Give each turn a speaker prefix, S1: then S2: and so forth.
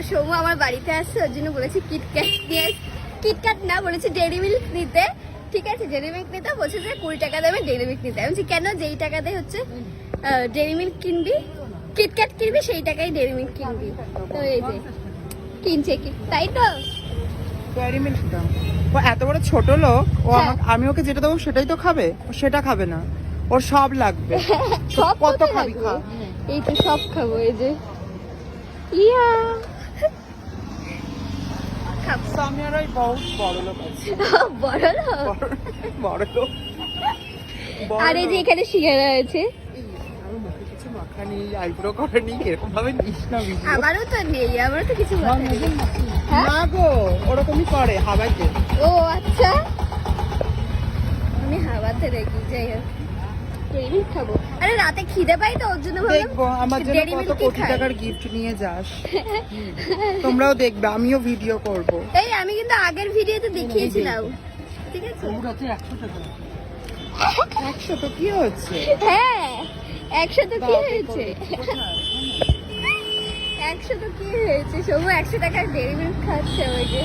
S1: সোমু আমার বাড়িতে আসছে, ওর জন্য বলেছি কিটক্যাট নিয়ে, কিটক্যাট না বলেছি ডেইরি মিল্ক নিতে। ঠিক আছে, ডেইরি মিল্ক নিতে বলছে যে 20 টাকা দেবে ডেইরি মিল্ক নিতে। আমি বলছি কেন, যেই টাকাতে হচ্ছে ডেইরি মিল্ক কিনবি, কিটক্যাট কিনবি, সেই টাকায় ডেইরি মিল্ক কিনবি। তো এই যে কিনছে কি, তাই তো।
S2: ডেয়ারি মিল্ক দাও। ও এত বড় ছোট লোক, ও
S1: হ্যাঁ।
S2: আমি ওকে যেটা দেবো সেটাই তো খাবে, ও সেটা খাবে না, ওর সব লাগবে।
S1: সব
S2: কত
S1: কোথায়
S2: খাবি
S1: লাগবে?
S2: খা।
S1: এই তো সব খাবো, এই যে ইয়া খাবো।
S2: আমি আর ওই বহুত বড় লোক আছে,
S1: বড় লোক।
S2: বড় লোক।
S1: আর এই যে এখানে সিঙ্গারা আছে।
S2: আমি মুখে কিছু মাখানি, আইব্রো করেনি, এরকম ভাবে নিস না ভিডিও।
S1: আমারও তো নেই, আমারও তো কিছু মাথায় নেই। হ্যাঁ?
S2: না গো, ওরকমই করে হাওয়াইতে।
S1: ও আচ্ছা, আমি হাওয়াতে রেখি, যাই হোক ডেইরি মিল্ক খাবো। আরে রাতে খিদে পাই তো, ওর জন্য ভাবলাম
S2: দেখবো আমার জন্য
S1: ডেইরি
S2: কত
S1: মিল্কই
S2: কোটি
S1: খাই।
S2: টাকার গিফট নিয়ে যাস। তোমরাও দেখবে, আমিও ভিডিও করব।
S1: এই আমি কিন্তু আগের ভিডিওতে দেখিয়েছিলাম, ঠিক আছে?
S2: 100 তো কি হচ্ছে?
S1: হ্যাঁ 100 তো কি হয়েছে, 100 তো কি হয়েছে, সবু 100 টাকার ডেইরি মিল্ক খাচ্ছে আমাকে।